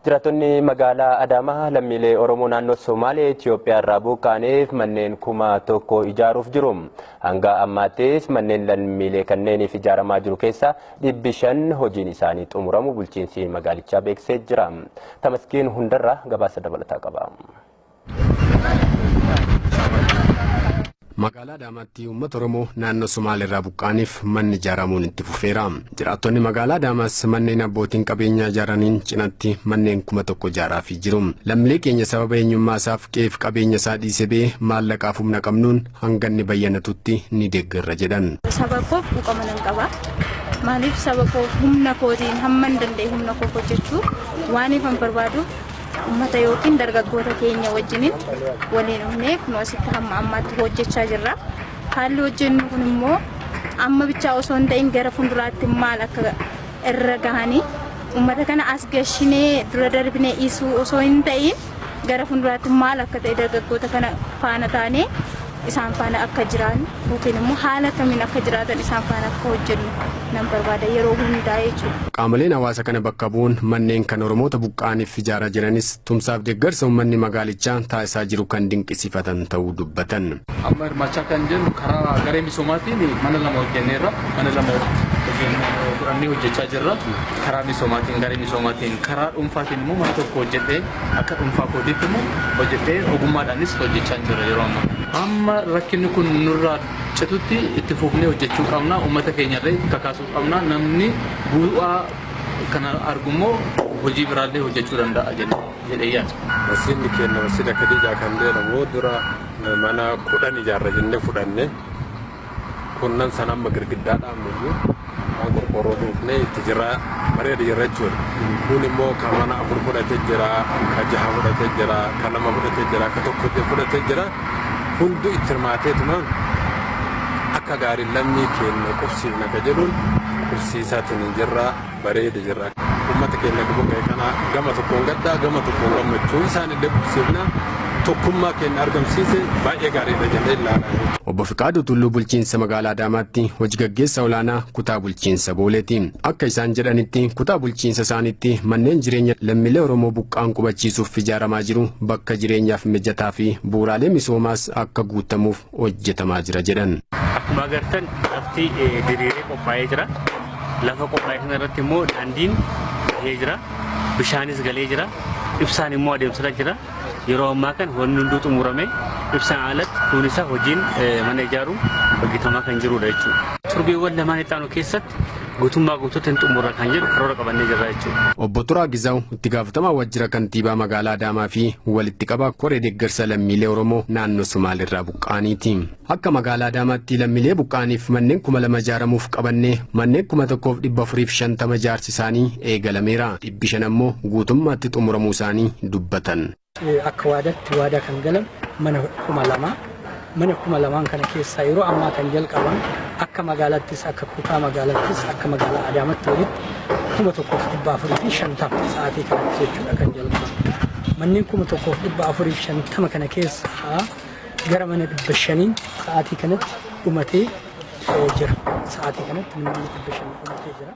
Jiraatonni magaalaa Adaamaa lammiilee Oromoo naannoo Somaalee Itoophiyaa irraa buqqa'aniif manneen 1,000 ijaaruuf jiru. Hanga ammaattis manneen lammiilee kanneeniif ijaaramaa jiru keessaa 500 hojiin isaanii xumuramu bulchiinsi magaalichaa beeksisee jira. Tamaskiin hundarraa gabaasa dabalataa qaba. Magaalaa Adaamaatti uummata Oromoo naannoo Somaalee irraa buqqa'aniif manni ijaaramuun itti fufeera. Jiraattonni magaalaa Adaamaas manneen abbootiin qabeenyaa ijaaraniin cinatti manneen 1,000 ijaaraafii jiru. Lammiilee keenya sababa eenyummaa isaaf qe'eef qabeenya isaa dhiisee ba'ee maallaqaaf humna qabnuun hanga inni bayyanatutti ni deeggarra jedhan. Saba koof buqama nan qaba. Maaliif saba koof humna kootiin hamman danda'e humna koof hojjechuu waaniifan barbaadu ummata yookiin dargaggoota keenya wajjiniin waliin dhufnee kun asitti hamma ammaatti hojjechaa jirra. Haalli hojjennu kun immoo amma bichaa osoo hin ta'in gara fuulduraatti maal akka irra gahanii ummata kana as gashinee dura darbinee dhiisuu osoo hin ta'in gara fuulduraatti maal akka ta'e dargaggoota kana faana taanee isaan faana akka jiran yookiin immoo haala kamiin akka jiraatan isaan faana akka hojjennu nan barbaada yeroo hundaa jechuudha. Qaamoleen hawaasa kana bakka bu'uun manneen kan Oromoota buqqa'aniif ijaaraa jiranis tumsaaf deeggarsa uummanni magaalichaa taasisaa jiru kan dinqisiifatan ta'uu dubbatan. Amma hirmaachaa kan jennu karaa garee misoomaatiin mana lama hojjenneerra mana lama fudhannee hojjechaa jirra. Karaa misoomaatiin garee misoomaatiin karaa dhuunfaatiin immoo mana tokko hojjedhee akka dhuunfaa kootiitti immoo hojjedhee ogummaadhaanis hojjechaa jira yeroo ammaa. Amma rakkinni kun nurraa citutti itti fufnee hojjechuu qabna uummata keenyarree kakaasuu qabna namni bu'aa kana argummoo hojii biraallee hojjechuu danda'a jedhee yaada. Wasiinni keenya wasiila Khadijaa kan jedhamu dura mana 10 ijaarra jennee fudhanne kunnan san amma girgiddaadhaan mul'u waan qorqorroo duufnee itti jira bareeda jirra jechuudha. Kun immoo kan mana 4 fudhatee jira kan 6 fudhatee jira kan 2 fudhatee jira kan 1 fudhatee jira. Hundu itti hirmaateetuma akka gaarii lammii keenya qubsiifna ka jedhuun qubsiisaatiin jirra bareeda jirra. Uummata keenya buqqa'e kana gama tokkoon gaddaa gama tokkoon gammachuu isaanillee qubsiifna tokkummaa keenya argamsiise baay'ee gaariidha jennee ilaala. Obbo Fiqaaduu Tulluu bulchiinsa magaalaa Adaamaatti hojii gaggeessaa olaanaa kutaa bulchiinsa Booleeti. Akka isaan jedhanitti kutaa bulchiinsa isaaniitti manneen jireenya lammiilee Oromoo buqqa'an qubachiisuuf ijaaramaa jiru bakka jireenyaaf mijataa fi bu'uuraalee misoomaas akka guutamuuf hojjetamaa jira jedhan. Akkuma agartan lafti diriiree qophaa'ee jira. Lafa qophaa'ee kana irratti immoo daandiin bahee jira. Bishaanis galee jira. Ibsaan immoo adeemsirra jira. Yeroo ammaa kan wanni hunduu xumurame ibsaan alatti kun isa hojiin mana ijaaruu hojjetamaa kan jirudha jechuudha. Turbeewwan lamaan itti keessatti guutummaa guutuutiin xumurra kan jedhu karoora qabannee jirra jechuudha. Obbo Turaa Gizaa'u itti gaafatamaa waajjira kantiibaa magaalaa Adaamaa fi walitti qabaa koree deeggarsa lammiilee Oromoo naannoo Somaalee irraa buqqa'aniiti. Akka magaalaa Adaamaatti lammiilee buqqa'aniif manneen 2,000 ijaaramuuf qabannee manneen 1,450 ijaarsi isaanii eegalameera. 500 ammoo guutummaatti xumuramuu isaanii dubbatan. Akka waadaatti waadaa kan galan mana 2,000 mana 2,000 kana keessaa yeroo ammaa kan jalqaban akka magaalattis akka kutaa magaalattis akka magaalaa Adaamaatti walitti 1,450 sa'aatii kanatti jechuudha kan jalqaban. Manneen 1,450 kana keessaa gara mana 500 sa'aatii kanatti dhumatee jira. Sa'aatii kanatti manni 500 dhumatee jira.